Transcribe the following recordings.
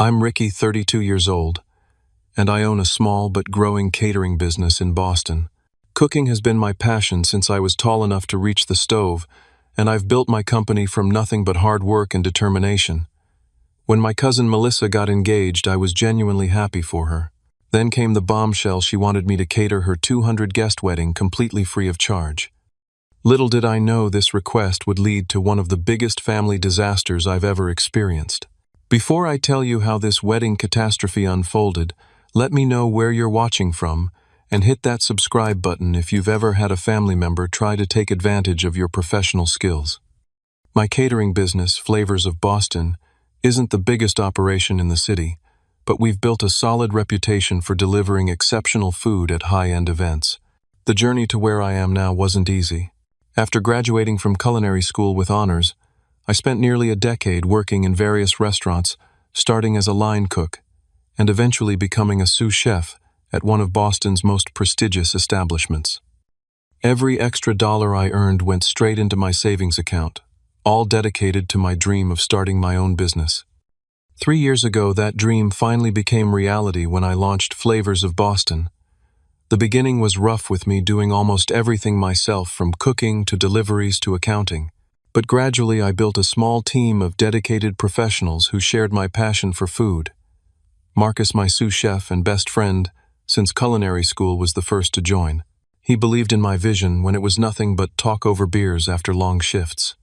I'm Ricky, 32 years old, and I own a small but growing catering business in Boston. Cooking has been my passion since I was tall enough to reach the stove, and I've built my company from nothing but hard work and determination. When my cousin Melissa got engaged, I was genuinely happy for her. Then came the bombshell: she wanted me to cater her 200-guest wedding completely free of charge. Little did I know this request would lead to one of the biggest family disasters I've ever experienced. Before I tell you how this wedding catastrophe unfolded, let me know where you're watching from, and hit that subscribe button if you've ever had a family member try to take advantage of your professional skills. My catering business, Flavors of Boston, isn't the biggest operation in the city, but we've built a solid reputation for delivering exceptional food at high-end events. The journey to where I am now wasn't easy. After graduating from culinary school with honors, I spent nearly a decade working in various restaurants, starting as a line cook, and eventually becoming a sous chef at one of Boston's most prestigious establishments. Every extra dollar I earned went straight into my savings account, all dedicated to my dream of starting my own business. 3 years ago, that dream finally became reality when I launched Flavors of Boston. The beginning was rough, with me doing almost everything myself, from cooking to deliveries to accounting. But gradually I built a small team of dedicated professionals who shared my passion for food. Marcus, my sous chef and best friend since culinary school, was the first to join. He believed in my vision when it was nothing but talk over beers after long shifts.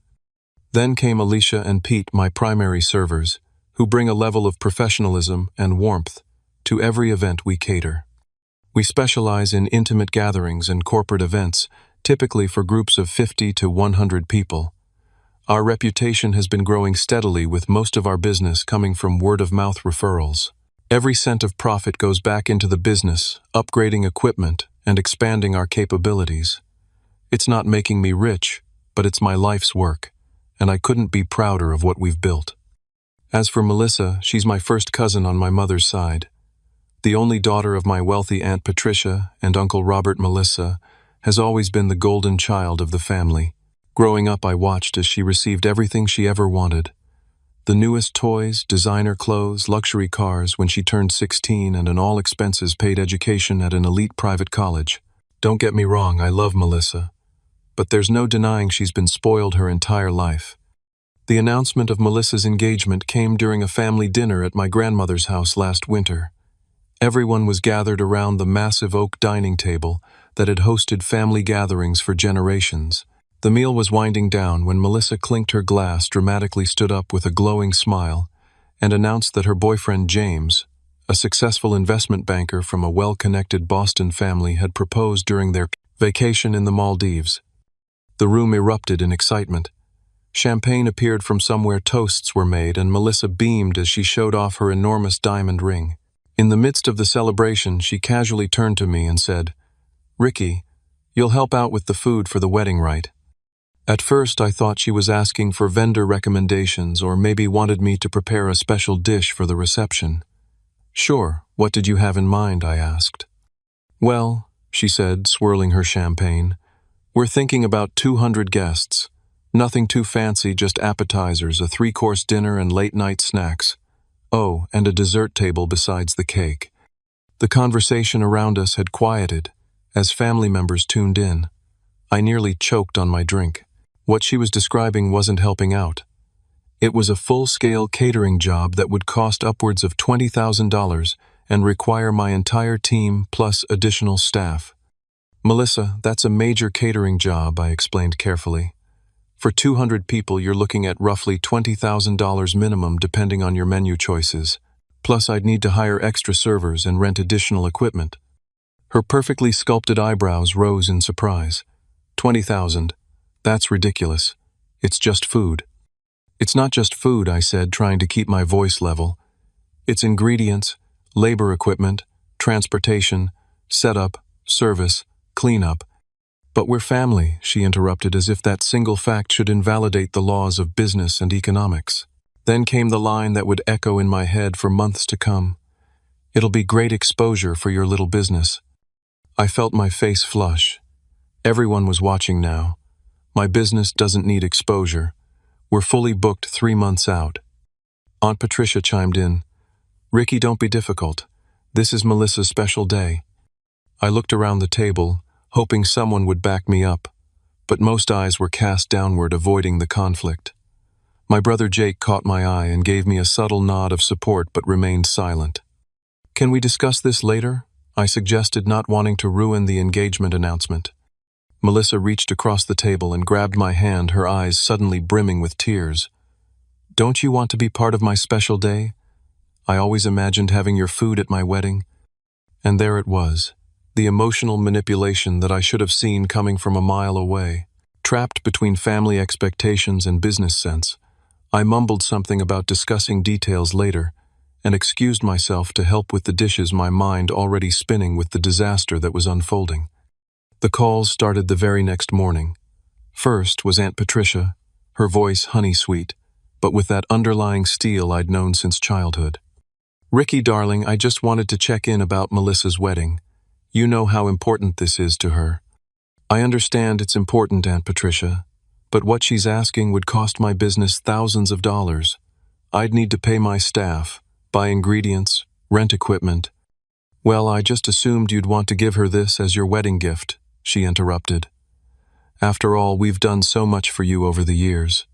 Then came Alicia and Pete, my primary servers, who bring a level of professionalism and warmth to every event we cater. We specialize in intimate gatherings and corporate events, typically for groups of 50 to 100 people. Our reputation has been growing steadily, with most of our business coming from word-of-mouth referrals. Every cent of profit goes back into the business, upgrading equipment and expanding our capabilities. It's not making me rich, but it's my life's work, and I couldn't be prouder of what we've built. As for Melissa, she's my first cousin on my mother's side. The only daughter of my wealthy Aunt Patricia and Uncle Robert. Melissa has always been the golden child of the family. Growing up, I watched as she received everything she ever wanted. The newest toys, designer clothes, luxury cars when she turned 16, and an all-expenses-paid education at an elite private college. Don't get me wrong, I love Melissa, but there's no denying she's been spoiled her entire life. The announcement of Melissa's engagement came during a family dinner at my grandmother's house last winter. Everyone was gathered around the massive oak dining table that had hosted family gatherings for generations. The meal was winding down when Melissa clinked her glass, dramatically stood up with a glowing smile, and announced that her boyfriend James, a successful investment banker from a well-connected Boston family, had proposed during their vacation in the Maldives. The room erupted in excitement. Champagne appeared from somewhere, toasts were made, and Melissa beamed as she showed off her enormous diamond ring. In the midst of the celebration, she casually turned to me and said, "Ricky, you'll help out with the food for the wedding, right?" At first, I thought she was asking for vendor recommendations, or maybe wanted me to prepare a special dish for the reception. "Sure, what did you have in mind?" I asked. "Well," she said, swirling her champagne, "we're thinking about 200 guests. Nothing too fancy, just appetizers, a 3-course dinner, and late-night snacks. Oh, and a dessert table besides the cake." The conversation around us had quieted as family members tuned in. I nearly choked on my drink. What she was describing wasn't helping out. It was a full-scale catering job that would cost upwards of $20,000 and require my entire team plus additional staff. "Melissa, that's a major catering job," I explained carefully. "For 200 people, you're looking at roughly $20,000 minimum, depending on your menu choices. Plus, I'd need to hire extra servers and rent additional equipment." Her perfectly sculpted eyebrows rose in surprise. "20,000? That's ridiculous. It's just food." "It's not just food," I said, trying to keep my voice level. "It's ingredients, labor, equipment, transportation, setup, service, cleanup." "But we're family," she interrupted, as if that single fact should invalidate the laws of business and economics. Then came the line that would echo in my head for months to come. "It'll be great exposure for your little business." I felt my face flush. Everyone was watching now. My business doesn't need exposure. We're fully booked 3 months out. Aunt Patricia chimed in. Ricky, don't be difficult. This is Melissa's special day. I looked around the table, hoping someone would back me up, but most eyes were cast downward, avoiding the conflict. My brother Jake caught my eye and gave me a subtle nod of support but remained silent. Can we discuss this later? I suggested, not wanting to ruin the engagement announcement. Melissa reached across the table and grabbed my hand, her eyes suddenly brimming with tears. Don't you want to be part of my special day? I always imagined having your food at my wedding. And there it was, the emotional manipulation that I should have seen coming from a mile away. Trapped between family expectations and business sense, I mumbled something about discussing details later and excused myself to help with the dishes, my mind already spinning with the disaster that was unfolding. The calls started the very next morning. First was Aunt Patricia, her voice honey-sweet, but with that underlying steel I'd known since childhood. Ricky, darling, I just wanted to check in about Melissa's wedding. You know how important this is to her. I understand it's important, Aunt Patricia, but what she's asking would cost my business thousands of dollars. I'd need to pay my staff, buy ingredients, rent equipment. Well, I just assumed you'd want to give her this as your wedding gift, she interrupted. After all, we've done so much for you over the years.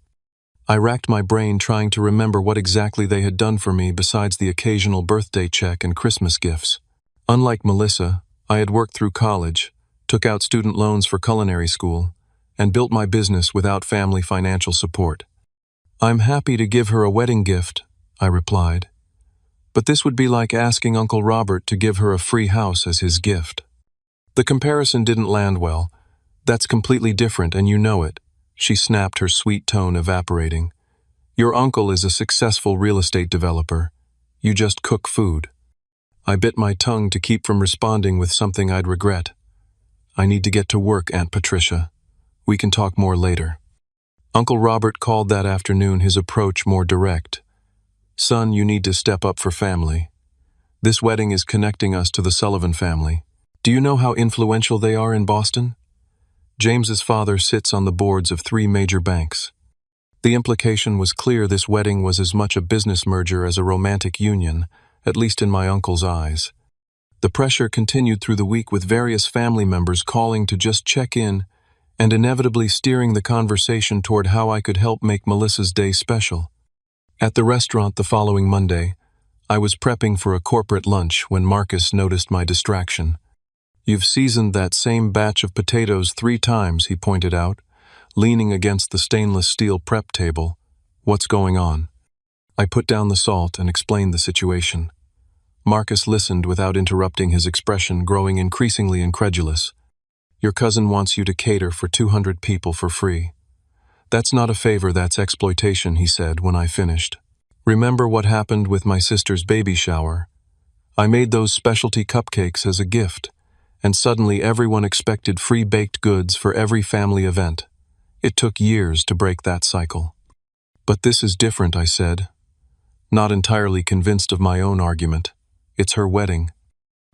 I racked my brain trying to remember what exactly they had done for me besides the occasional birthday check and Christmas gifts. Unlike Melissa, I had worked through college, took out student loans for culinary school, and built my business without family financial support. I'm happy to give her a wedding gift, I replied. But this would be like asking Uncle Robert to give her a free house as his gift. The comparison didn't land well. That's completely different, and you know it, she snapped, her sweet tone evaporating. Your uncle is a successful real estate developer. You just cook food. I bit my tongue to keep from responding with something I'd regret. I need to get to work, Aunt Patricia. We can talk more later. Uncle Robert called that afternoon, his approach more direct. Son, you need to step up for family. This wedding is connecting us to the Sullivan family. Do you know how influential they are in Boston? James's father sits on the boards of 3 major banks. The implication was clear: this wedding was as much a business merger as a romantic union, at least in my uncle's eyes. The pressure continued through the week, with various family members calling to just check in and inevitably steering the conversation toward how I could help make Melissa's day special. At the restaurant the following Monday, I was prepping for a corporate lunch when Marcus noticed my distraction. You've seasoned that same batch of potatoes 3 times, he pointed out, leaning against the stainless steel prep table. What's going on? I put down the salt and explained the situation. Marcus listened without interrupting, his expression growing increasingly incredulous. Your cousin wants you to cater for 200 people for free. That's not a favor, that's exploitation, he said when I finished. Remember what happened with my sister's baby shower? I made those specialty cupcakes as a gift, and suddenly everyone expected free baked goods for every family event. It took years to break that cycle. But this is different, I said, not entirely convinced of my own argument. It's her wedding.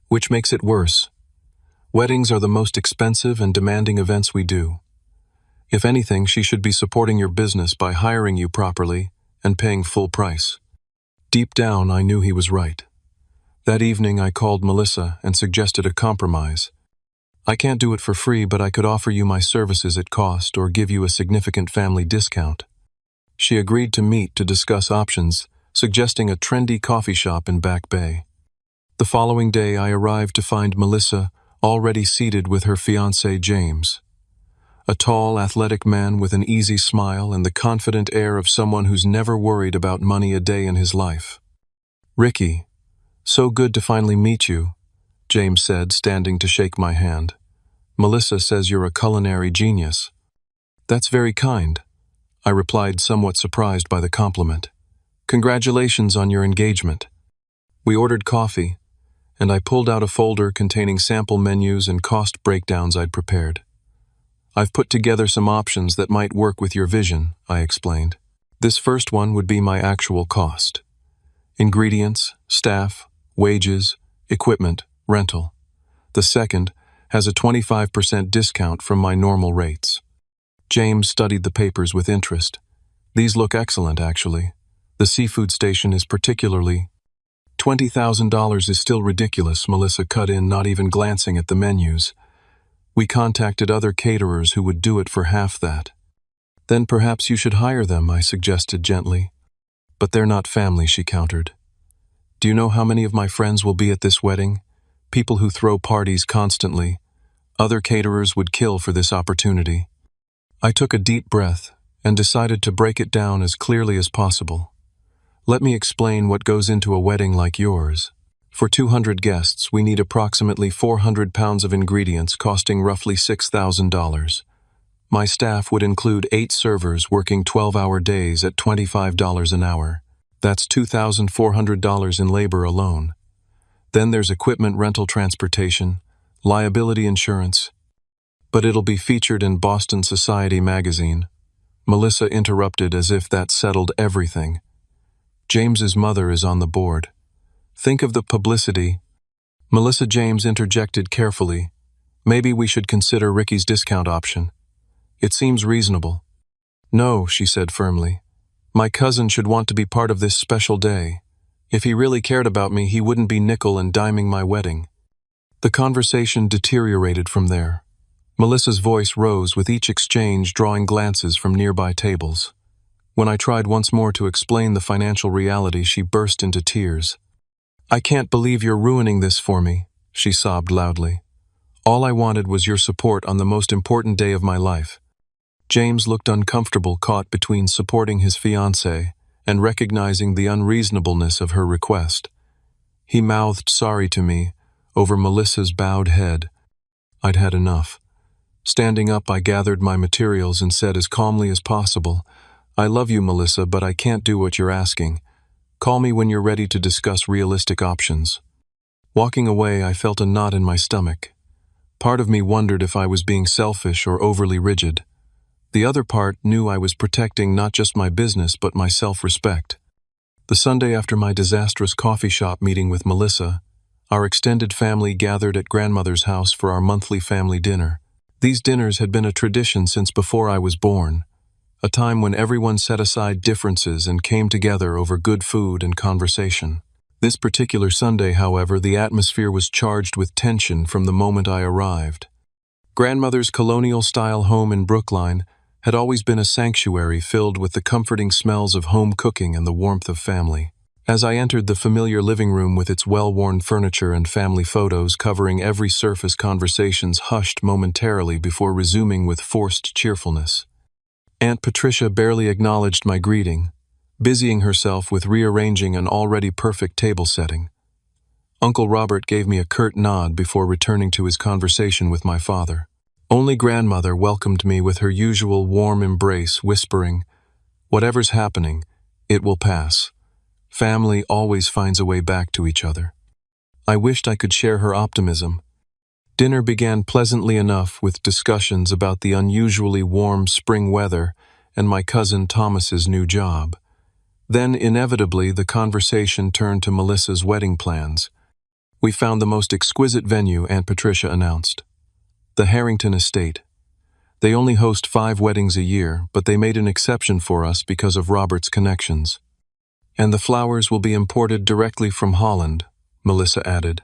Which makes it worse. Weddings are the most expensive and demanding events we do. If anything, she should be supporting your business by hiring you properly and paying full price. Deep down, I knew he was right. That evening, I called Melissa and suggested a compromise. I can't do it for free, but I could offer you my services at cost or give you a significant family discount. She agreed to meet to discuss options, suggesting a trendy coffee shop in Back Bay. The following day, I arrived to find Melissa already seated with her fiancé, James. A tall, athletic man with an easy smile and the confident air of someone who's never worried about money a day in his life. Ricky, so good to finally meet you, James said, standing to shake my hand. Melissa says you're a culinary genius. That's very kind, I replied, somewhat surprised by the compliment. Congratulations on your engagement. We ordered coffee, and I pulled out a folder containing sample menus and cost breakdowns I'd prepared. I've put together some options that might work with your vision, I explained. This first one would be my actual cost. Ingredients, staff, wages, equipment, rental. The second has a 25% discount from my normal rates. James studied the papers with interest. These look excellent, actually. The seafood station is particularly... $20,000 is still ridiculous, Melissa cut in, not even glancing at the menus. We contacted other caterers who would do it for half that. Then perhaps you should hire them, I suggested gently. But they're not family, she countered. Do you know how many of my friends will be at this wedding? People who throw parties constantly. Other caterers would kill for this opportunity. I took a deep breath and decided to break it down as clearly as possible. Let me explain what goes into a wedding like yours. For 200 guests, we need approximately 400 pounds of ingredients costing roughly $6,000. My staff would include 8 servers working 12-hour days at $25 an hour. That's $2,400 in labor alone. Then there's equipment rental, transportation, liability insurance. But it'll be featured in Boston Society magazine. Melissa interrupted as if that settled everything. James's mother is on the board. Think of the publicity. Melissa James interjected carefully. Maybe we should consider Ricky's discount option. It seems reasonable. No, she said firmly. My cousin should want to be part of this special day. If he really cared about me, he wouldn't be nickel and diming my wedding. The conversation deteriorated from there. Melissa's voice rose with each exchange, drawing glances from nearby tables. When I tried once more to explain the financial reality, she burst into tears. I can't believe you're ruining this for me, she sobbed loudly. All I wanted was your support on the most important day of my life. James looked uncomfortable, caught between supporting his fiancée and recognizing the unreasonableness of her request. He mouthed sorry to me over Melissa's bowed head. I'd had enough. Standing up, I gathered my materials and said as calmly as possible, I love you, Melissa, but I can't do what you're asking. Call me when you're ready to discuss realistic options. Walking away, I felt a knot in my stomach. Part of me wondered if I was being selfish or overly rigid. The other part knew I was protecting not just my business but my self-respect. The Sunday after my disastrous coffee shop meeting with Melissa, our extended family gathered at grandmother's house for our monthly family dinner. These dinners had been a tradition since before I was born, a time when everyone set aside differences and came together over good food and conversation. This particular Sunday, however, the atmosphere was charged with tension from the moment I arrived. Grandmother's colonial-style home in Brookline had always been a sanctuary filled with the comforting smells of home cooking and the warmth of family. As I entered the familiar living room with its well-worn furniture and family photos covering every surface, conversations hushed momentarily before resuming with forced cheerfulness. Aunt Patricia barely acknowledged my greeting, busying herself with rearranging an already perfect table setting. Uncle Robert gave me a curt nod before returning to his conversation with my father. Only grandmother welcomed me with her usual warm embrace, whispering, "Whatever's happening, it will pass. Family always finds a way back to each other." I wished I could share her optimism. Dinner began pleasantly enough with discussions about the unusually warm spring weather and my cousin Thomas's new job. Then, inevitably, the conversation turned to Melissa's wedding plans. We found the most exquisite venue, Aunt Patricia announced. The Harrington Estate. They only host 5 weddings a year, but they made an exception for us because of Robert's connections. And the flowers will be imported directly from Holland, Melissa added.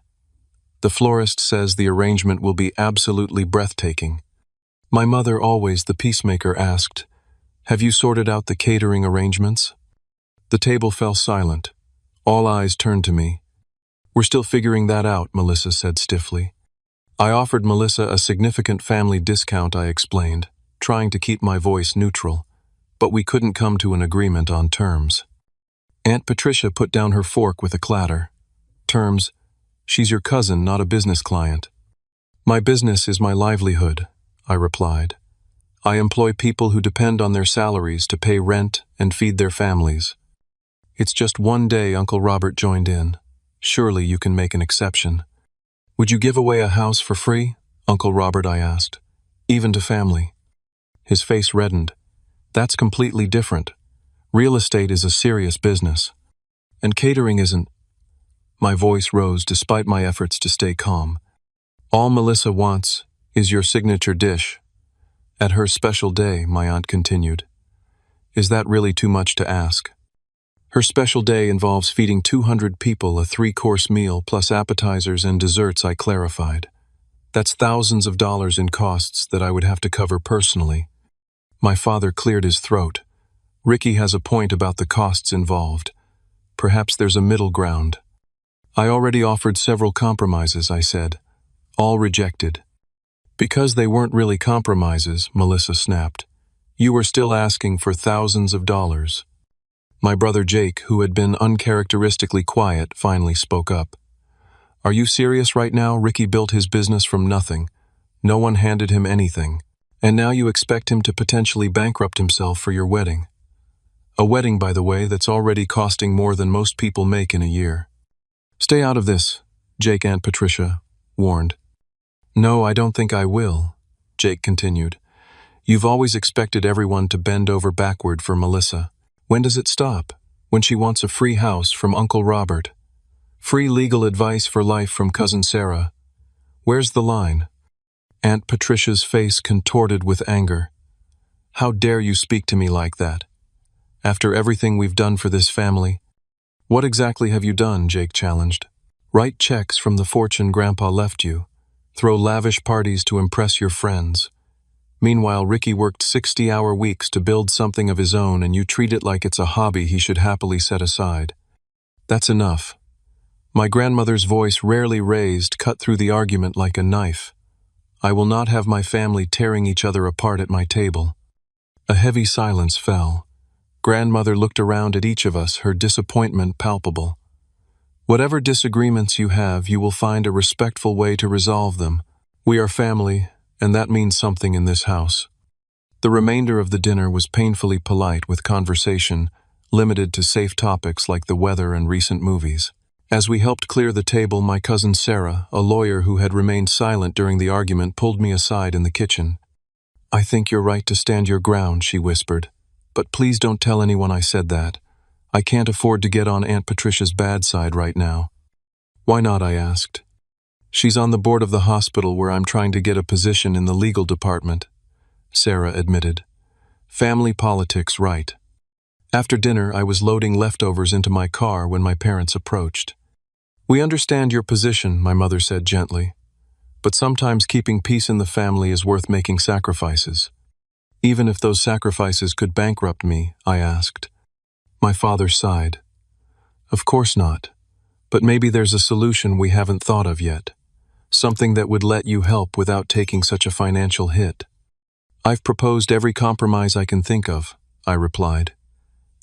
The florist says the arrangement will be absolutely breathtaking. My mother, always the peacemaker, asked, "Have you sorted out the catering arrangements?" The table fell silent. All eyes turned to me. "We're still figuring that out," Melissa said stiffly. I offered Melissa a significant family discount, I explained, trying to keep my voice neutral, but we couldn't come to an agreement on terms. Aunt Patricia put down her fork with a clatter. "Terms? She's your cousin, not a business client." "My business is my livelihood," I replied. "I employ people who depend on their salaries to pay rent and feed their families." "It's just one day," Uncle Robert joined in. "Surely you can make an exception." "Would you give away a house for free, Uncle Robert?" I asked. "Even to family?" His face reddened. "That's completely different. Real estate is a serious business. And catering isn't." My voice rose despite my efforts to stay calm. "All Melissa wants is your signature dish. At her special day," my aunt continued. "Is that really too much to ask?" Her special day involves feeding 200 people a 3-course meal plus appetizers and desserts, I clarified. That's thousands of dollars in costs that I would have to cover personally. My father cleared his throat. Ricky has a point about the costs involved. Perhaps there's a middle ground. I already offered several compromises, I said. All rejected. Because they weren't really compromises, Melissa snapped. You were still asking for thousands of dollars. My brother Jake, who had been uncharacteristically quiet, finally spoke up. Are you serious right now? Ricky built his business from nothing. No one handed him anything. And now you expect him to potentially bankrupt himself for your wedding. A wedding, by the way, that's already costing more than most people make in a year. Stay out of this, Jake, Aunt Patricia warned. No, I don't think I will, Jake continued. You've always expected everyone to bend over backward for Melissa. When does it stop? When she wants a free house from Uncle Robert. Free legal advice for life from Cousin Sarah. Where's the line? Aunt Patricia's face contorted with anger. How dare you speak to me like that? After everything we've done for this family. What exactly have you done? Jake challenged. Write checks from the fortune Grandpa left you. Throw lavish parties to impress your friends. Meanwhile, Ricky worked 60-hour weeks to build something of his own, and you treat it like it's a hobby he should happily set aside. That's enough. My grandmother's voice, rarely raised, cut through the argument like a knife. I will not have my family tearing each other apart at my table. A heavy silence fell. Grandmother looked around at each of us, her disappointment palpable. Whatever disagreements you have, you will find a respectful way to resolve them. We are family, and that means something in this house. The remainder of the dinner was painfully polite, with conversation limited to safe topics like the weather and recent movies. As we helped clear the table, my cousin Sarah, a lawyer who had remained silent during the argument, pulled me aside in the kitchen. I think you're right to stand your ground, she whispered. But please don't tell anyone I said that. I can't afford to get on Aunt Patricia's bad side right now. Why not? I asked. She's on the board of the hospital where I'm trying to get a position in the legal department, Sarah admitted. Family politics, right. After dinner, I was loading leftovers into my car when my parents approached. We understand your position, my mother said gently. But sometimes keeping peace in the family is worth making sacrifices. Even if those sacrifices could bankrupt me, I asked. My father sighed. Of course not. But maybe there's a solution we haven't thought of yet. Something that would let you help without taking such a financial hit. I've proposed every compromise I can think of, I replied.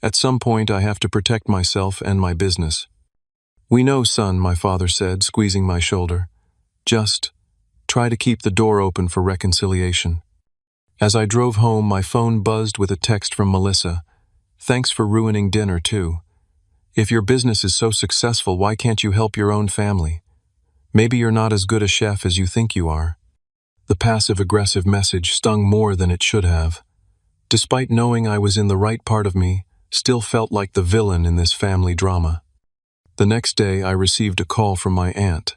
At some point, I have to protect myself and my business. We know, son, my father said, squeezing my shoulder. Just try to keep the door open for reconciliation. As I drove home, my phone buzzed with a text from Melissa. Thanks for ruining dinner, too. If your business is so successful, why can't you help your own family? Maybe you're not as good a chef as you think you are. The passive-aggressive message stung more than it should have. Despite knowing I was in the right part of me, still felt like the villain in this family drama. The next day, I received a call from my aunt.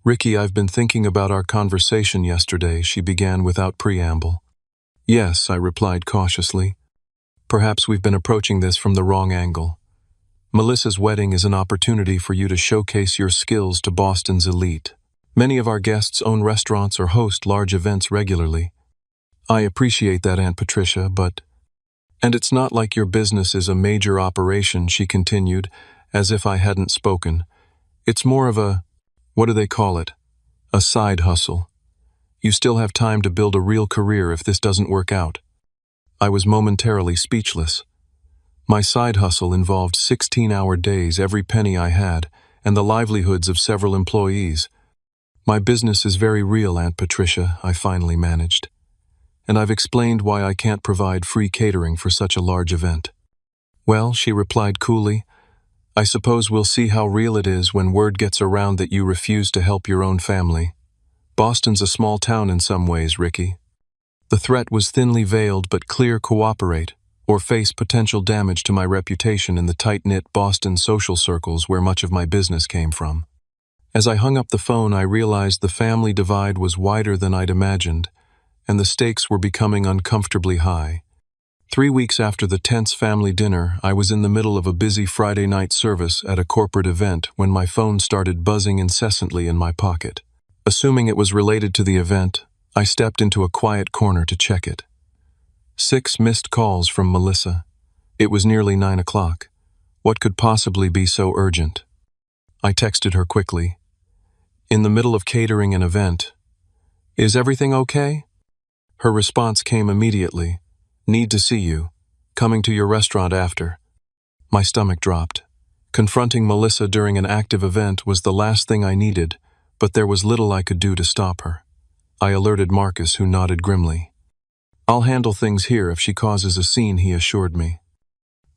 Ricky, I've been thinking about our conversation yesterday, she began without preamble. Yes, I replied cautiously. Perhaps we've been approaching this from the wrong angle. Melissa's wedding is an opportunity for you to showcase your skills to Boston's elite. Many of our guests own restaurants or host large events regularly. I appreciate that, Aunt Patricia, but... And it's not like your business is a major operation, she continued, as if I hadn't spoken. It's more of a, what do they call it? A side hustle. You still have time to build a real career if this doesn't work out. I was momentarily speechless. My side hustle involved 16-hour days, every penny I had, and the livelihoods of several employees. My business is very real, Aunt Patricia, I finally managed. And I've explained why I can't provide free catering for such a large event. Well, she replied coolly, I suppose we'll see how real it is when word gets around that you refuse to help your own family. Boston's a small town in some ways, Ricky. The threat was thinly veiled but clear: cooperate, or face potential damage to my reputation in the tight-knit Boston social circles where much of my business came from. As I hung up the phone, I realized the family divide was wider than I'd imagined, and the stakes were becoming uncomfortably high. 3 weeks after the tense family dinner, I was in the middle of a busy Friday night service at a corporate event when my phone started buzzing incessantly in my pocket. Assuming it was related to the event, I stepped into a quiet corner to check it. 6 missed calls from Melissa. It was nearly 9 o'clock. What could possibly be so urgent? I texted her quickly. In the middle of catering an event. Is everything okay? Her response came immediately. Need to see you. Coming to your restaurant after. My stomach dropped. Confronting Melissa during an active event was the last thing I needed, but there was little I could do to stop her. I alerted Marcus, who nodded grimly. I'll handle things here if she causes a scene, he assured me.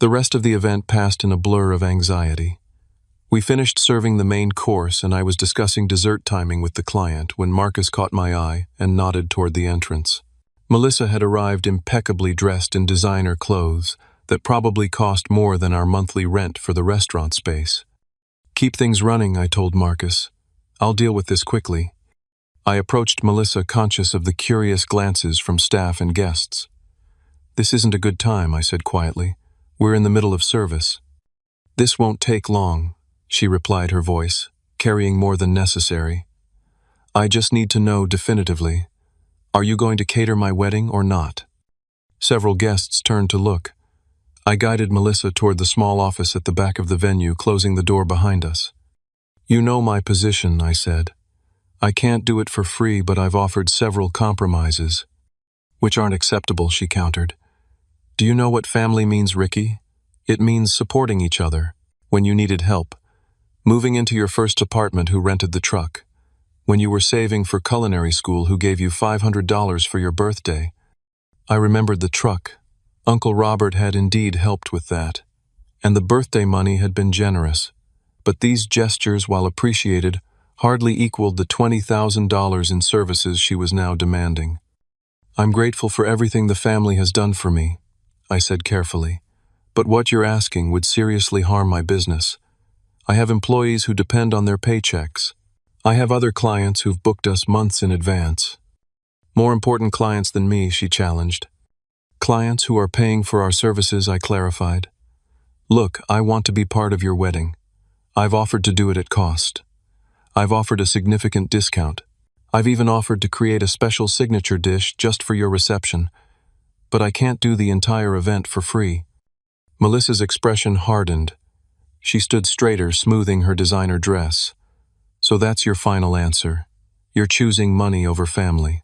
The rest of the event passed in a blur of anxiety. We finished serving the main course and I was discussing dessert timing with the client when Marcus caught my eye and nodded toward the entrance. Melissa had arrived impeccably dressed in designer clothes that probably cost more than our monthly rent for the restaurant space. Keep things running, I told Marcus. I'll deal with this quickly. I approached Melissa, conscious of the curious glances from staff and guests. This isn't a good time, I said quietly. We're in the middle of service. This won't take long, she replied, her voice carrying more than necessary. I just need to know definitively. Are you going to cater my wedding or not? Several guests turned to look. I guided Melissa toward the small office at the back of the venue, closing the door behind us. You know my position, I said. I can't do it for free, but I've offered several compromises. Which aren't acceptable, she countered. Do you know what family means, Ricky? It means supporting each other when you needed help, moving into your first apartment, who rented the truck, when you were saving for culinary school, who gave you $500 for your birthday. I remembered the truck. Uncle Robert had indeed helped with that, and the birthday money had been generous. But these gestures, while appreciated, hardly equaled the $20,000 in services she was now demanding. I'm grateful for everything the family has done for me, I said carefully, but what you're asking would seriously harm my business. I have employees who depend on their paychecks. I have other clients who've booked us months in advance. More important clients than me, she challenged. Clients who are paying for our services, I clarified. Look, I want to be part of your wedding. I've offered to do it at cost. I've offered a significant discount. I've even offered to create a special signature dish just for your reception. But I can't do the entire event for free. Melissa's expression hardened. She stood straighter, smoothing her designer dress. So that's your final answer. You're choosing money over family.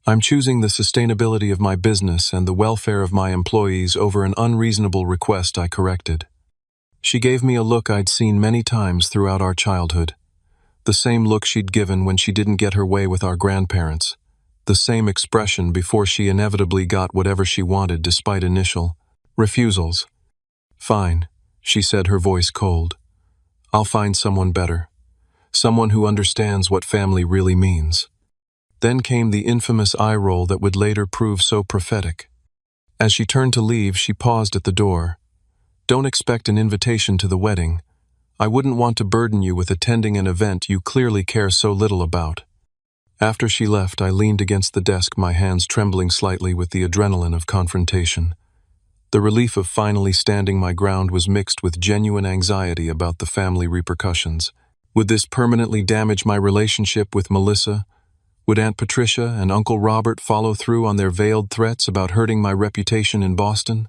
I'm choosing the sustainability of my business and the welfare of my employees over an unreasonable request, I corrected. She gave me a look I'd seen many times throughout our childhood. The same look she'd given when she didn't get her way with our grandparents. The same expression before she inevitably got whatever she wanted despite initial refusals. Fine, she said, her voice cold. I'll find someone better. Someone who understands what family really means. Then came the infamous eye roll that would later prove so prophetic. As she turned to leave, she paused at the door. Don't expect an invitation to the wedding. I wouldn't want to burden you with attending an event you clearly care so little about. After she left, I leaned against the desk, my hands trembling slightly with the adrenaline of confrontation. The relief of finally standing my ground was mixed with genuine anxiety about the family repercussions. Would this permanently damage my relationship with Melissa? Would Aunt Patricia and Uncle Robert follow through on their veiled threats about hurting my reputation in Boston?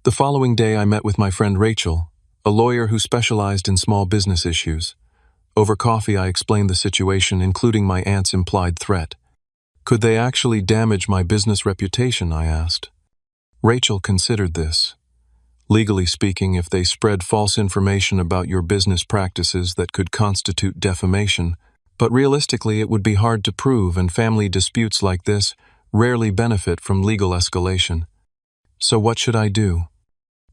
The following day, I met with my friend Rachel, a lawyer who specialized in small business issues. Over coffee, I explained the situation, including my aunt's implied threat. Could they actually damage my business reputation, I asked. Rachel considered this. Legally speaking, if they spread false information about your business practices, that could constitute defamation, but realistically it would be hard to prove, and family disputes like this rarely benefit from legal escalation. So what should I do?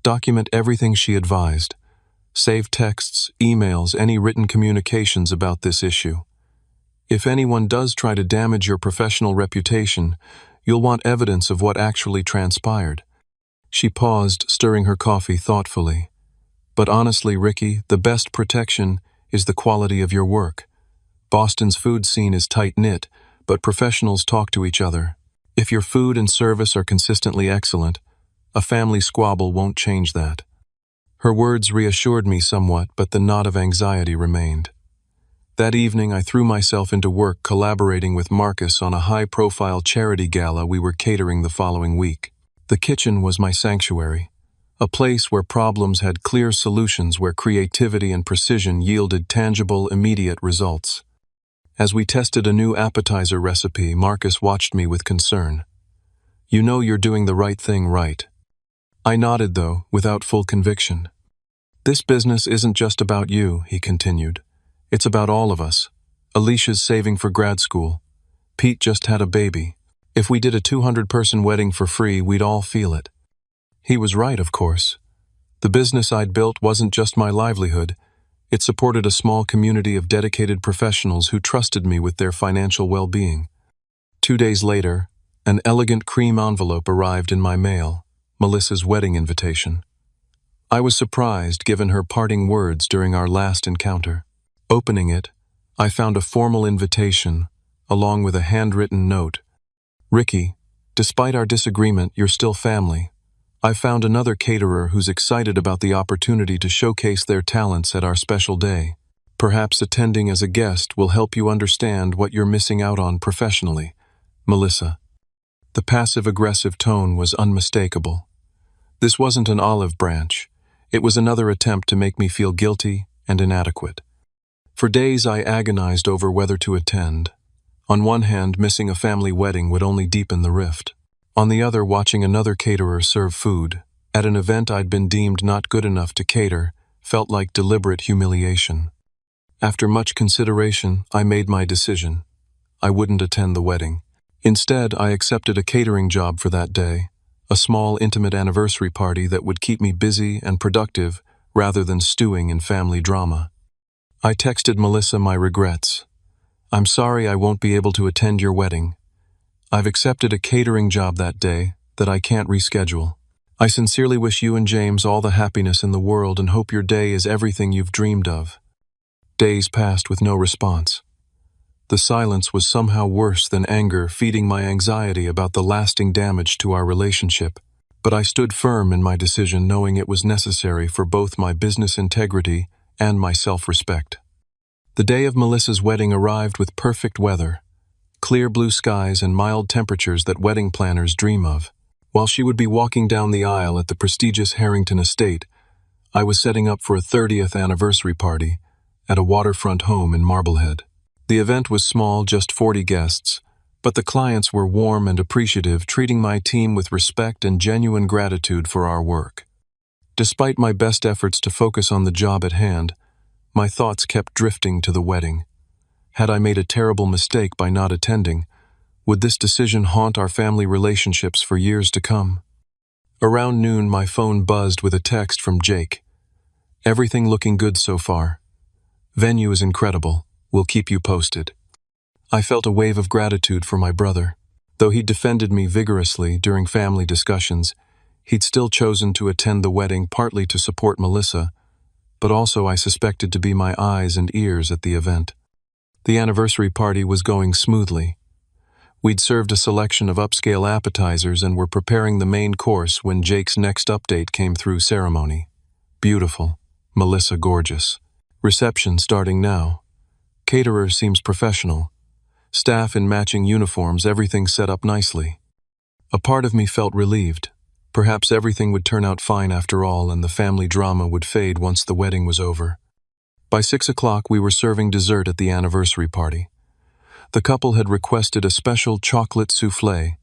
Document everything she advised. Save texts, emails, any written communications about this issue. If anyone does try to damage your professional reputation, you'll want evidence of what actually transpired. She paused, stirring her coffee thoughtfully. But honestly, Ricky, the best protection is the quality of your work. Boston's food scene is tight-knit, but professionals talk to each other. If your food and service are consistently excellent, A family squabble won't change that." Her words reassured me somewhat, but the knot of anxiety remained. That evening, I threw myself into work collaborating with Marcus on a high-profile charity gala we were catering the following week. The kitchen was my sanctuary, a place where problems had clear solutions, where creativity and precision yielded tangible, immediate results. As we tested a new appetizer recipe, Marcus watched me with concern. "You know you're doing the right thing, right?" I nodded, though, without full conviction. "This business isn't just about you," he continued. "It's about all of us. Alicia's saving for grad school. Pete just had a baby. If we did a 200-person wedding for free, we'd all feel it." He was right, of course. The business I'd built wasn't just my livelihood. It supported a small community of dedicated professionals who trusted me with their financial well-being. 2 days later, an elegant cream envelope arrived in my mail, Melissa's wedding invitation. I was surprised, given her parting words during our last encounter. Opening it, I found a formal invitation, along with a handwritten note. "Ricky, despite our disagreement, you're still family. I found another caterer who's excited about the opportunity to showcase their talents at our special day. Perhaps attending as a guest will help you understand what you're missing out on professionally. Melissa." The passive-aggressive tone was unmistakable. This wasn't an olive branch. It was another attempt to make me feel guilty and inadequate. For days I agonized over whether to attend. On one hand, missing a family wedding would only deepen the rift. On the other, watching another caterer serve food at an event I'd been deemed not good enough to cater felt like deliberate humiliation. After much consideration, I made my decision. I wouldn't attend the wedding. Instead, I accepted a catering job for that day, a small, intimate anniversary party that would keep me busy and productive rather than stewing in family drama. I texted Melissa my regrets. "I'm sorry I won't be able to attend your wedding. I've accepted a catering job that day that I can't reschedule. I sincerely wish you and James all the happiness in the world and hope your day is everything you've dreamed of." Days passed with no response. The silence was somehow worse than anger, feeding my anxiety about the lasting damage to our relationship. But I stood firm in my decision, knowing it was necessary for both my business integrity and my self-respect. The day of Melissa's wedding arrived with perfect weather, clear blue skies and mild temperatures that wedding planners dream of. While she would be walking down the aisle at the prestigious Harrington estate, I was setting up for a 30th anniversary party at a waterfront home in Marblehead. The event was small, just 40 guests, but the clients were warm and appreciative, treating my team with respect and genuine gratitude for our work. Despite my best efforts to focus on the job at hand, my thoughts kept drifting to the wedding. Had I made a terrible mistake by not attending? Would this decision haunt our family relationships for years to come? Around noon, my phone buzzed with a text from Jake. "Everything looking good so far. Venue is incredible. We'll keep you posted." I felt a wave of gratitude for my brother. Though he defended me vigorously during family discussions, he'd still chosen to attend the wedding, partly to support Melissa, but also I suspected to be my eyes and ears at the event. The anniversary party was going smoothly. We'd served a selection of upscale appetizers and were preparing the main course when Jake's next update came through. "Ceremony. Beautiful. Melissa gorgeous. Reception starting now. Caterer seems professional. Staff in matching uniforms, everything set up nicely." A part of me felt relieved. Perhaps everything would turn out fine after all, and the family drama would fade once the wedding was over. By 6 o'clock, we were serving dessert at the anniversary party. The couple had requested a special chocolate soufflé,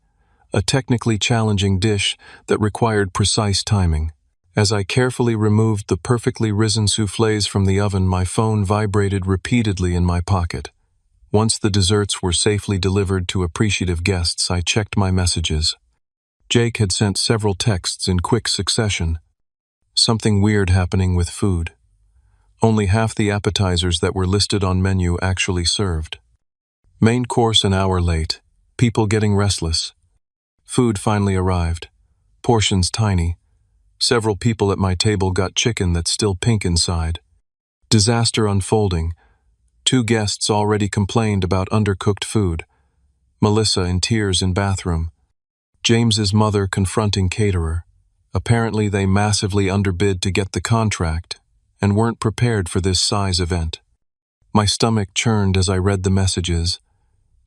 a technically challenging dish that required precise timing. As I carefully removed the perfectly risen soufflés from the oven, my phone vibrated repeatedly in my pocket. Once the desserts were safely delivered to appreciative guests, I checked my messages. Jake had sent several texts in quick succession. Something weird happening with food. Only half the appetizers that were listed on menu actually served. Main course an hour late. People getting restless. Food finally arrived. Portions tiny. Several people at my table got chicken that's still pink inside. Disaster unfolding. 2 guests already complained about undercooked food. Melissa in tears in bathroom. James's mother confronting caterer. Apparently, they massively underbid to get the contract and weren't prepared for this size event. My stomach churned as I read the messages.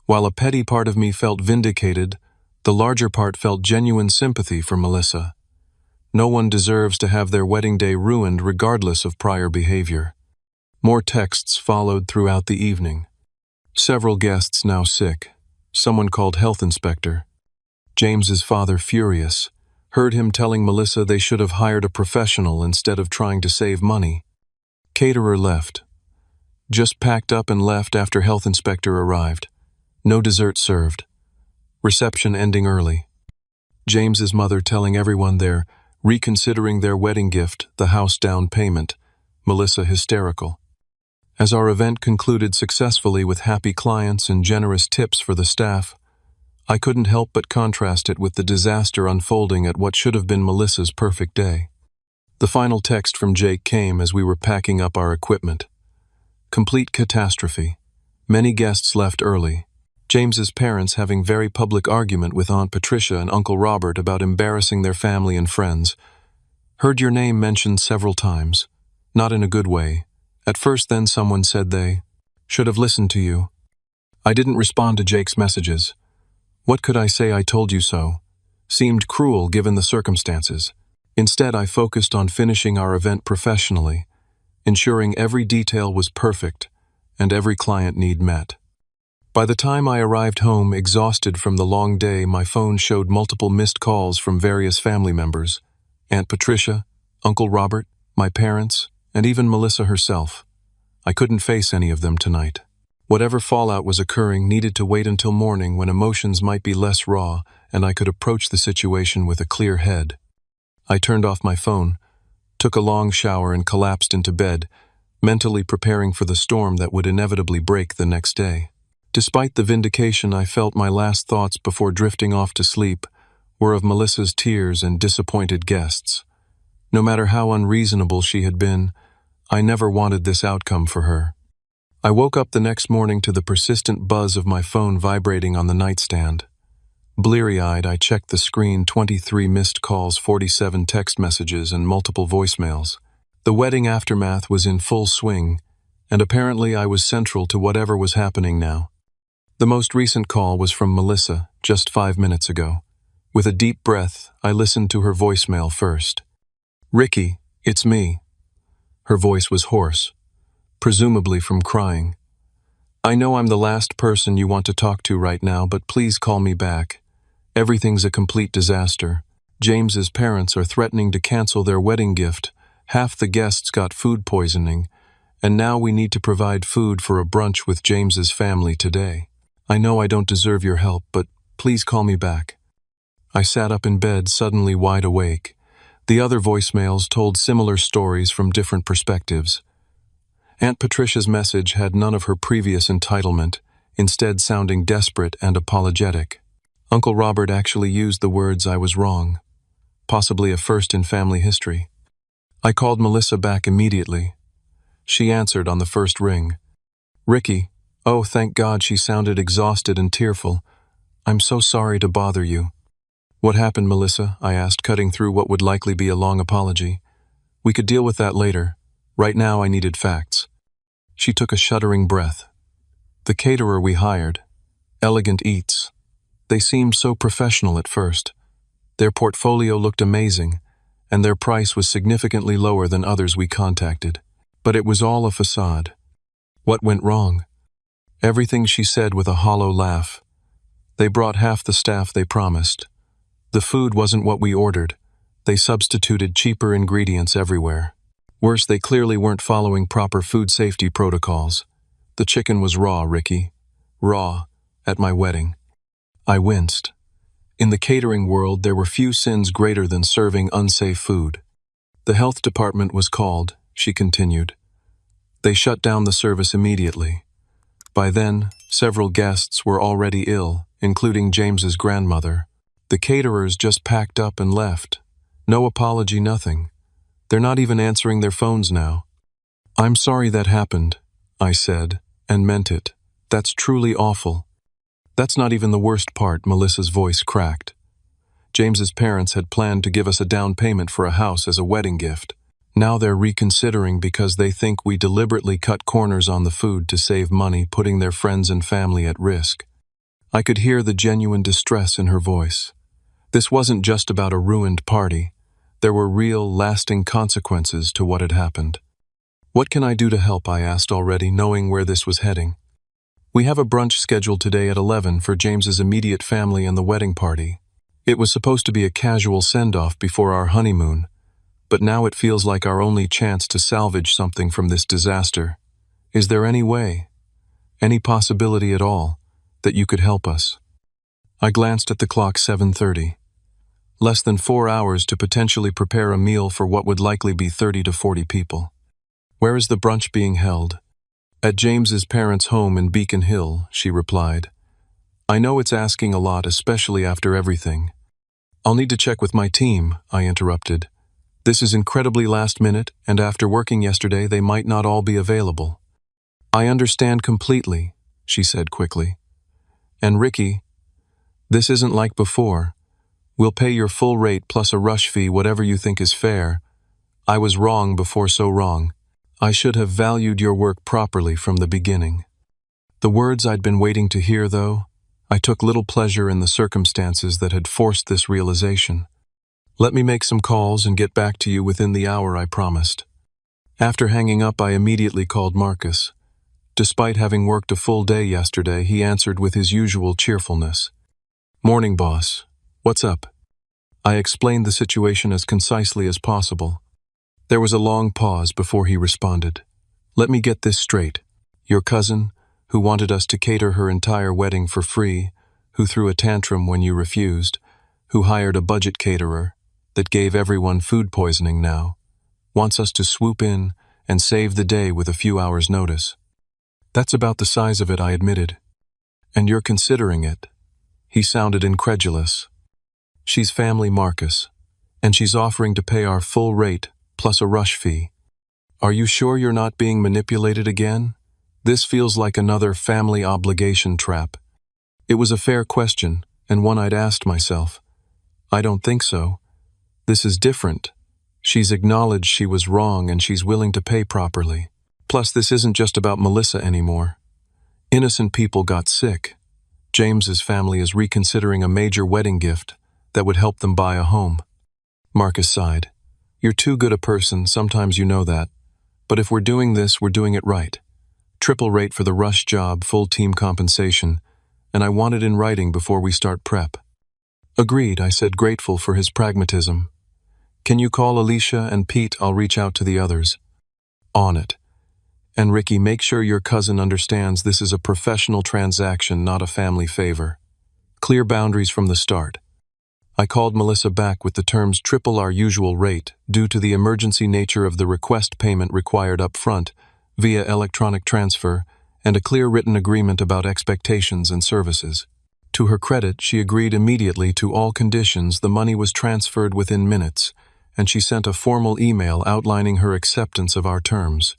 While a petty part of me felt vindicated, the larger part felt genuine sympathy for Melissa. No one deserves to have their wedding day ruined regardless of prior behavior. More texts followed throughout the evening. Several guests now sick. Someone called health inspector. James's father furious. Heard him telling Melissa they should have hired a professional instead of trying to save money. Caterer left. Just packed up and left after health inspector arrived. No dessert served. Reception ending early. James's mother telling everyone they're reconsidering their wedding gift, the house down payment. Melissa hysterical. As our event concluded successfully with happy clients and generous tips for the staff, I couldn't help but contrast it with the disaster unfolding at what should have been Melissa's perfect day. The final text from Jake came as we were packing up our equipment. Complete catastrophe. Many guests left early. James's parents having very public argument with Aunt Patricia and Uncle Robert about embarrassing their family and friends. Heard your name mentioned several times. Not in a good way. At first then someone said they should have listened to you. I didn't respond to Jake's messages. What could I say? I told you so? Seemed cruel given the circumstances. Instead, I focused on finishing our event professionally, ensuring every detail was perfect and every client need met. By the time I arrived home, exhausted from the long day, my phone showed multiple missed calls from various family members. Aunt Patricia, Uncle Robert, my parents, and even Melissa herself. I couldn't face any of them tonight. Whatever fallout was occurring needed to wait until morning when emotions might be less raw and I could approach the situation with a clear head. I turned off my phone, took a long shower and collapsed into bed, mentally preparing for the storm that would inevitably break the next day. Despite the vindication, I felt my last thoughts before drifting off to sleep were of Melissa's tears and disappointed guests. No matter how unreasonable she had been, I never wanted this outcome for her. I woke up the next morning to the persistent buzz of my phone vibrating on the nightstand. Bleary-eyed, I checked the screen. 23 missed calls, 47 text messages, and multiple voicemails. The wedding aftermath was in full swing, and apparently I was central to whatever was happening now. The most recent call was from Melissa, just 5 minutes ago. With a deep breath, I listened to her voicemail first. "Ricky, it's me." Her voice was hoarse, presumably from crying. "I know I'm the last person you want to talk to right now, but please call me back. Everything's a complete disaster. James's parents are threatening to cancel their wedding gift. Half the guests got food poisoning, and now we need to provide food for a brunch with James's family today. I know I don't deserve your help, but please call me back." I sat up in bed, suddenly wide awake. The other voicemails told similar stories from different perspectives. Aunt Patricia's message had none of her previous entitlement, instead sounding desperate and apologetic. Uncle Robert actually used the words "I was wrong," possibly a first in family history. I called Melissa back immediately. She answered on the first ring. "Ricky, oh, thank God," she sounded exhausted and tearful. "I'm so sorry to bother you." "What happened, Melissa?" I asked, cutting through what would likely be a long apology. "We could deal with that later. Right now I needed facts." She took a shuddering breath. "The caterer we hired, Elegant Eats. They seemed so professional at first. Their portfolio looked amazing, and their price was significantly lower than others we contacted. But it was all a facade." "What went wrong?" Everything, she said with a hollow laugh. "They brought half the staff they promised. The food wasn't what we ordered. They substituted cheaper ingredients everywhere. Worse, they clearly weren't following proper food safety protocols. The chicken was raw, Ricky. Raw, at my wedding." I winced. In the catering world, there were few sins greater than serving unsafe food. "The health department was called," she continued. "They shut down the service immediately. By then, several guests were already ill, including James's grandmother. The caterers just packed up and left. No apology, nothing. They're not even answering their phones now." "I'm sorry that happened," I said, and meant it. "That's truly awful." "That's not even the worst part," Melissa's voice cracked. James's parents had planned to give us a down payment for a house as a wedding gift. Now they're reconsidering because they think we deliberately cut corners on the food to save money, putting their friends and family at risk. I could hear the genuine distress in her voice. This wasn't just about a ruined party. There were real, lasting consequences to what had happened. "What can I do to help?" I asked, already knowing where this was heading. "We have a brunch scheduled today at 11 for James's immediate family and the wedding party. It was supposed to be a casual send-off before our honeymoon, but now it feels like our only chance to salvage something from this disaster. Is there any way, any possibility at all, that you could help us?" I glanced at the clock. 7:30. Less than 4 hours to potentially prepare a meal for what would likely be 30 to 40 people. "Where is the brunch being held?" "At James's parents' home in Beacon Hill," she replied. "I know it's asking a lot, especially after everything." "I'll need to check with my team," I interrupted. "This is incredibly last minute, and after working yesterday, they might not all be available." "I understand completely," she said quickly. "And Ricky, this isn't like before. We'll pay your full rate plus a rush fee, whatever you think is fair. I was wrong before so wrong. I should have valued your work properly from the beginning." The words I'd been waiting to hear, though. I took little pleasure in the circumstances that had forced this realization. "Let me make some calls and get back to you within the hour," I promised. After hanging up, I immediately called Marcus. Despite having worked a full day yesterday, he answered with his usual cheerfulness. "Morning, boss. What's up?" I explained the situation as concisely as possible. There was a long pause before he responded. "Let me get this straight. Your cousin, who wanted us to cater her entire wedding for free, who threw a tantrum when you refused, who hired a budget caterer, that gave everyone food poisoning now, wants us to swoop in and save the day with a few hours' notice." "That's about the size of it," I admitted. "And you're considering it?" He sounded incredulous. "She's family, Marcus, and she's offering to pay our full rate plus a rush fee. Are you sure you're not being manipulated again? This feels like another family obligation trap." It was a fair question, and one I'd asked myself. "I don't think so. This is different. She's acknowledged she was wrong and she's willing to pay properly. Plus, this isn't just about Melissa anymore. Innocent people got sick. James's family is reconsidering a major wedding gift that would help them buy a home." Marcus sighed. "You're too good a person, sometimes you know that. But if we're doing this, we're doing it right. Triple rate for the rush job, full team compensation, and I want it in writing before we start prep." "Agreed," I said, grateful for his pragmatism. "Can you call Alicia and Pete? I'll reach out to the others." "On it. And Ricky, make sure your cousin understands this is a professional transaction, not a family favor. Clear boundaries from the start." I called Melissa back with the terms triple our usual rate due to the emergency nature of the request, payment required up front via electronic transfer, and a clear written agreement about expectations and services. To her credit, she agreed immediately to all conditions. The money was transferred within minutes, and she sent a formal email outlining her acceptance of our terms.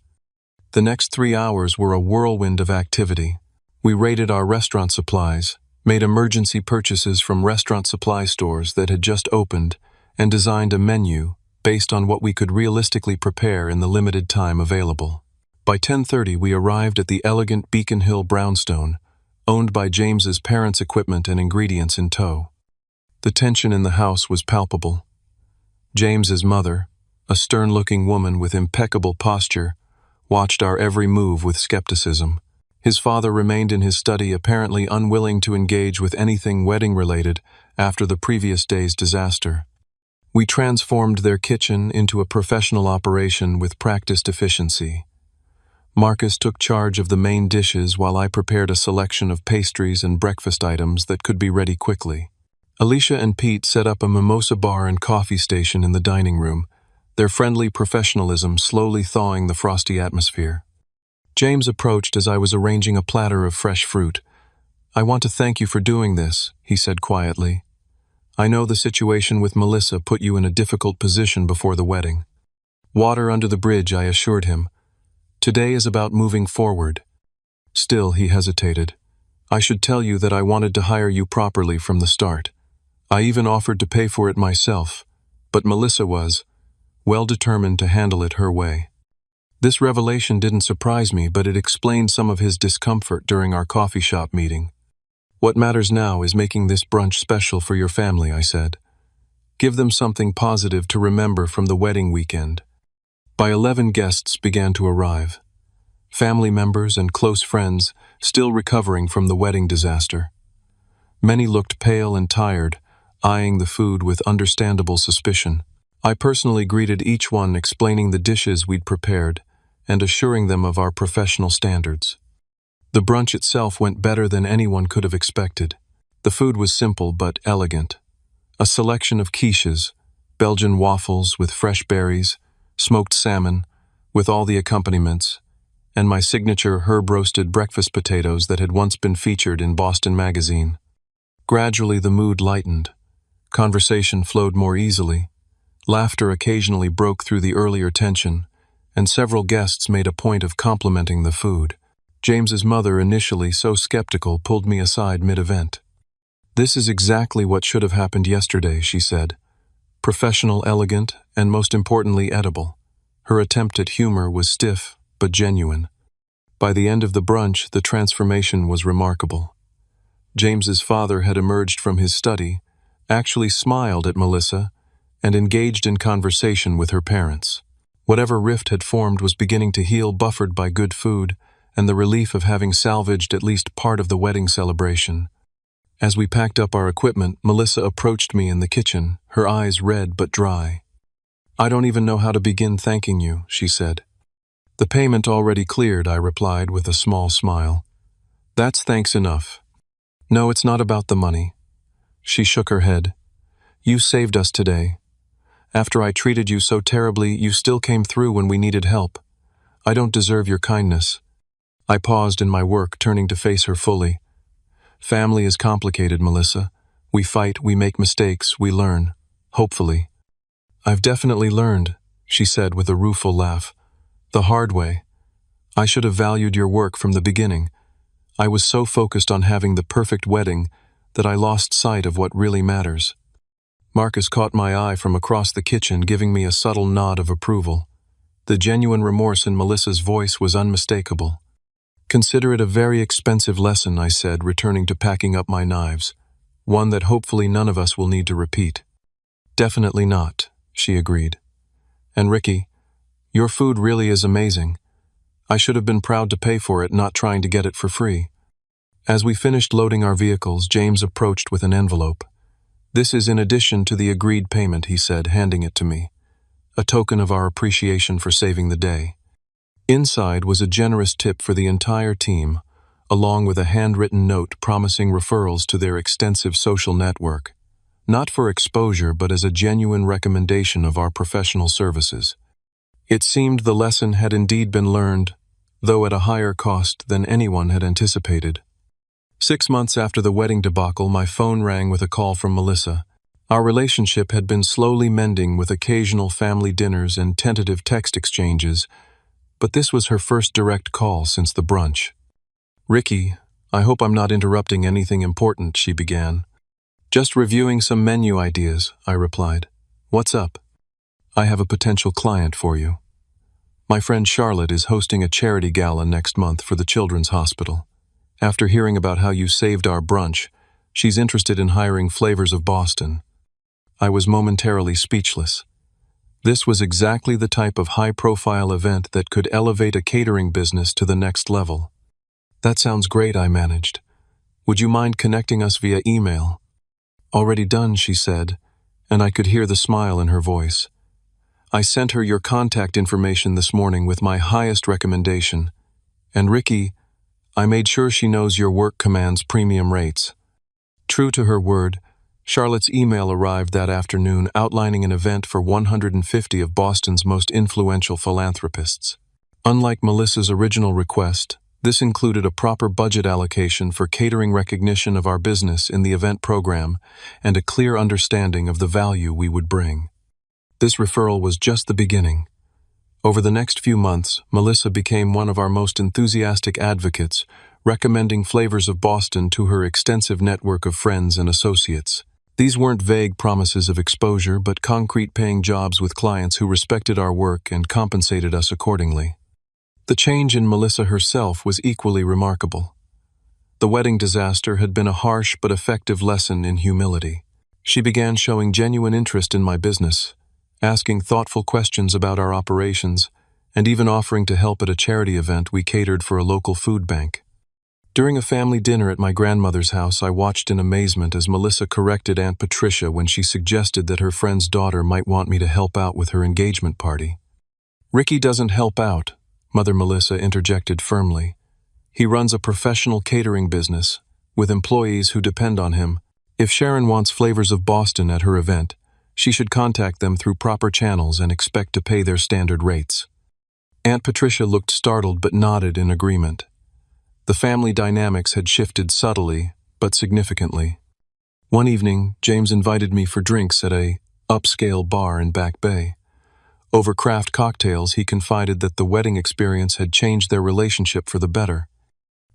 The next 3 hours were a whirlwind of activity. We raided our restaurant supplies, made emergency purchases from restaurant supply stores that had just opened, and designed a menu based on what we could realistically prepare in the limited time available. By 10:30, we arrived at the elegant Beacon Hill brownstone, owned by James's parents' equipment and ingredients in tow. The tension in the house was palpable. James's mother, a stern-looking woman with impeccable posture, watched our every move with skepticism. His father remained in his study, apparently unwilling to engage with anything wedding-related after the previous day's disaster. We transformed their kitchen into a professional operation with practiced efficiency. Marcus took charge of the main dishes while I prepared a selection of pastries and breakfast items that could be ready quickly. Alicia and Pete set up a mimosa bar and coffee station in the dining room, their friendly professionalism slowly thawing the frosty atmosphere. James approached as I was arranging a platter of fresh fruit. "I want to thank you for doing this," he said quietly. "I know the situation with Melissa put you in a difficult position before the wedding." "Water under the bridge," I assured him. "Today is about moving forward." Still, he hesitated. "I should tell you that I wanted to hire you properly from the start. I even offered to pay for it myself, but Melissa was, well determined to handle it her way. This revelation didn't surprise me, but it explained some of his discomfort during our coffee shop meeting. "What matters now is making this brunch special for your family," I said. "Give them something positive to remember from the wedding weekend." By 11, guests began to arrive. Family members and close friends still recovering from the wedding disaster. Many looked pale and tired, eyeing the food with understandable suspicion. I personally greeted each one, explaining the dishes we'd prepared and assuring them of our professional standards. The brunch itself went better than anyone could have expected. The food was simple but elegant. A selection of quiches, Belgian waffles with fresh berries, smoked salmon, with all the accompaniments, and my signature herb-roasted breakfast potatoes that had once been featured in Boston Magazine. Gradually the mood lightened. Conversation flowed more easily. Laughter occasionally broke through the earlier tension, and several guests made a point of complimenting the food. James's mother, initially so skeptical, pulled me aside mid-event. "This is exactly what should have happened yesterday," she said. "Professional, elegant, and most importantly edible." Her attempt at humor was stiff, but genuine. By the end of the brunch, the transformation was remarkable. James's father had emerged from his study, actually smiled at Melissa, and engaged in conversation with her parents. Whatever rift had formed was beginning to heal, buffered by good food and the relief of having salvaged at least part of the wedding celebration. As we packed up our equipment, Melissa approached me in the kitchen, her eyes red but dry. "I don't even know how to begin thanking you," she said. "The payment already cleared," I replied with a small smile. "That's thanks enough." "No, it's not about the money." She shook her head. "You saved us today. After I treated you so terribly, you still came through when we needed help. I don't deserve your kindness." I paused in my work, turning to face her fully. "Family is complicated, Melissa. We fight, we make mistakes, we learn. Hopefully." "I've definitely learned," she said with a rueful laugh. "The hard way. I should have valued your work from the beginning. I was so focused on having the perfect wedding that I lost sight of what really matters." Marcus caught my eye from across the kitchen, giving me a subtle nod of approval. The genuine remorse in Melissa's voice was unmistakable. "Consider it a very expensive lesson," I said, returning to packing up my knives. "One that hopefully none of us will need to repeat." "Definitely not," she agreed. "And Ricky, your food really is amazing. I should have been proud to pay for it, not trying to get it for free." As we finished loading our vehicles, James approached with an envelope. "This is in addition to the agreed payment," he said, handing it to me. "A token of our appreciation for saving the day." Inside was a generous tip for the entire team, along with a handwritten note promising referrals to their extensive social network. Not for exposure, but as a genuine recommendation of our professional services. It seemed the lesson had indeed been learned, though at a higher cost than anyone had anticipated. 6 months after the wedding debacle, my phone rang with a call from Melissa. Our relationship had been slowly mending with occasional family dinners and tentative text exchanges, but this was her first direct call since the brunch. "Ricky, I hope I'm not interrupting anything important," she began. "Just reviewing some menu ideas," I replied. "What's up?" "I have a potential client for you. My friend Charlotte is hosting a charity gala next month for the Children's Hospital. After hearing about how you saved our brunch, she's interested in hiring Flavors of Boston." I was momentarily speechless. This was exactly the type of high-profile event that could elevate a catering business to the next level. "That sounds great," I managed. "Would you mind connecting us via email?" "Already done," she said, and I could hear the smile in her voice. "I sent her your contact information this morning with my highest recommendation. And Ricky, I made sure she knows your work commands premium rates." True to her word, Charlotte's email arrived that afternoon outlining an event for 150 of Boston's most influential philanthropists. Unlike Melissa's original request, this included a proper budget allocation for catering recognition of our business in the event program and a clear understanding of the value we would bring. This referral was just the beginning. Over the next few months, Melissa became one of our most enthusiastic advocates, recommending Flavors of Boston to her extensive network of friends and associates. These weren't vague promises of exposure, but concrete paying jobs with clients who respected our work and compensated us accordingly. The change in Melissa herself was equally remarkable. The wedding disaster had been a harsh but effective lesson in humility. She began showing genuine interest in my business, asking thoughtful questions about our operations, and even offering to help at a charity event we catered for a local food bank. During a family dinner at my grandmother's house, I watched in amazement as Melissa corrected Aunt Patricia when she suggested that her friend's daughter might want me to help out with her engagement party. "Ricky doesn't help out," Mother Melissa interjected firmly. "He runs a professional catering business, with employees who depend on him. If Sharon wants flavors of Boston at her event, she should contact them through proper channels and expect to pay their standard rates." Aunt Patricia looked startled but nodded in agreement. The family dynamics had shifted subtly, but significantly. One evening, James invited me for drinks at a upscale bar in Back Bay. Over craft cocktails, he confided that the wedding experience had changed their relationship for the better.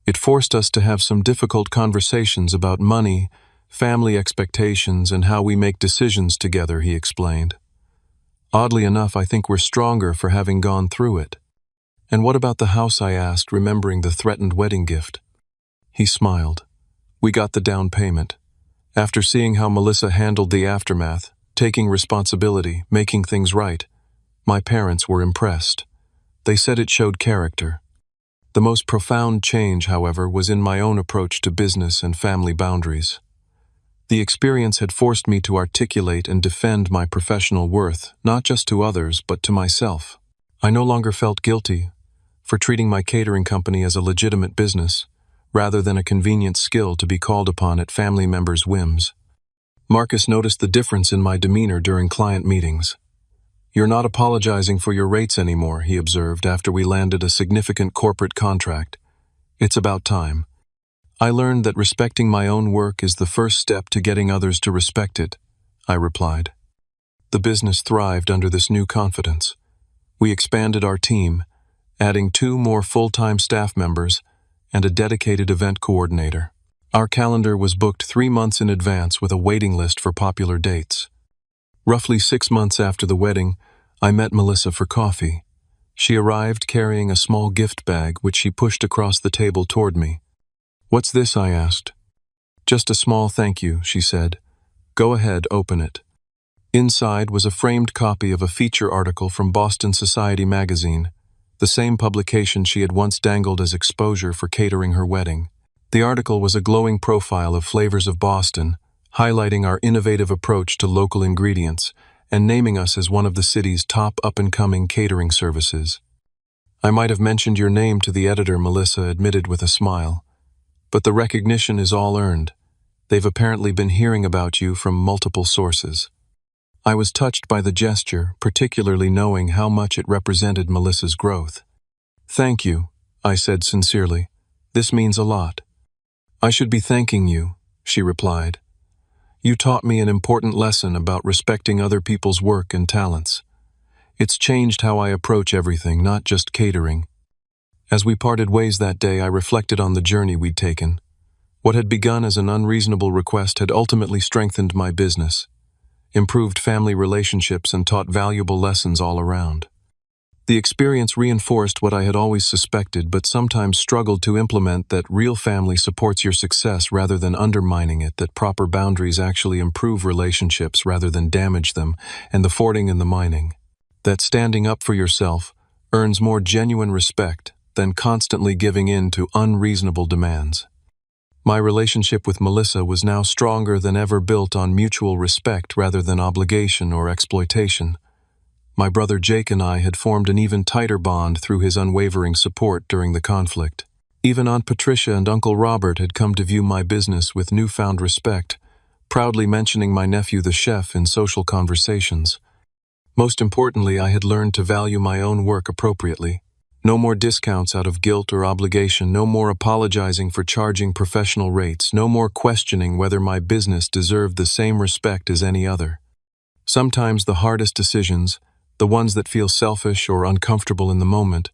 It forced us to have some difficult conversations about money, family expectations, and how we make decisions together, he explained. "Oddly enough, I think we're stronger for having gone through it." "And what about the house?" I asked, remembering the threatened wedding gift. He smiled. "We got the down payment. After seeing how Melissa handled the aftermath, taking responsibility, making things right, my parents were impressed. They said it showed character." The most profound change, however, was in my own approach to business and family boundaries. The experience had forced me to articulate and defend my professional worth, not just to others, but to myself. I no longer felt guilty for treating my catering company as a legitimate business, rather than a convenient skill to be called upon at family members' whims. Marcus noticed the difference in my demeanor during client meetings. "You're not apologizing for your rates anymore," he observed after we landed a significant corporate contract. "It's about time." "I learned that respecting my own work is the first step to getting others to respect it," I replied. The business thrived under this new confidence. We expanded our team, adding 2 more full-time staff members and a dedicated event coordinator. Our calendar was booked 3 months in advance with a waiting list for popular dates. Roughly 6 months after the wedding, I met Melissa for coffee. She arrived carrying a small gift bag, which she pushed across the table toward me. "What's this?" I asked. "Just a small thank you," she said. "Go ahead, open it." Inside was a framed copy of a feature article from Boston Society magazine, the same publication she had once dangled as exposure for catering her wedding. The article was a glowing profile of Flavors of Boston, highlighting our innovative approach to local ingredients and naming us as one of the city's top up-and-coming catering services. "I might have mentioned your name to the editor," Melissa admitted with a smile. "But the recognition is all earned. They've apparently been hearing about you from multiple sources." I was touched by the gesture, particularly knowing how much it represented Melissa's growth. "Thank you," I said sincerely. "This means a lot." "I should be thanking you," she replied. "You taught me an important lesson about respecting other people's work and talents. It's changed how I approach everything, not just catering." As we parted ways that day, I reflected on the journey we'd taken. What had begun as an unreasonable request had ultimately strengthened my business, improved family relationships, and taught valuable lessons all around. The experience reinforced what I had always suspected but sometimes struggled to implement, that real family supports your success rather than undermining it, that proper boundaries actually improve relationships rather than damage them, and the fording and the mining. That standing up for yourself earns more genuine respect than constantly giving in to unreasonable demands. My relationship with Melissa was now stronger than ever, built on mutual respect rather than obligation or exploitation. My brother Jake and I had formed an even tighter bond through his unwavering support during the conflict. Even Aunt Patricia and Uncle Robert had come to view my business with newfound respect, proudly mentioning my nephew the chef in social conversations. Most importantly, I had learned to value my own work appropriately. No more discounts out of guilt or obligation, no more apologizing for charging professional rates, no more questioning whether my business deserved the same respect as any other. Sometimes the hardest decisions, the ones that feel selfish or uncomfortable in the moment,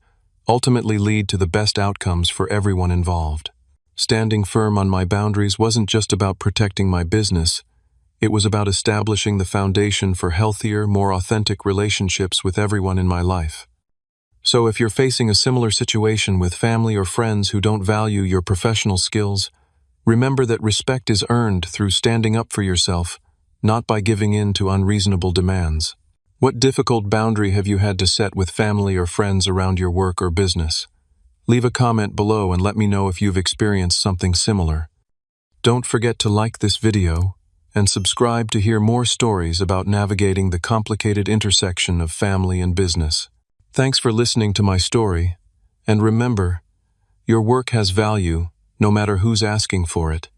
ultimately lead to the best outcomes for everyone involved. Standing firm on my boundaries wasn't just about protecting my business, It was about establishing the foundation for healthier, more authentic relationships with everyone in my life. So if you're facing a similar situation with family or friends who don't value your professional skills, remember that respect is earned through standing up for yourself, not by giving in to unreasonable demands. What difficult boundary have you had to set with family or friends around your work or business? Leave a comment below and let me know if you've experienced something similar. Don't forget to like this video and subscribe to hear more stories about navigating the complicated intersection of family and business. Thanks for listening to my story, and remember, your work has value no matter who's asking for it.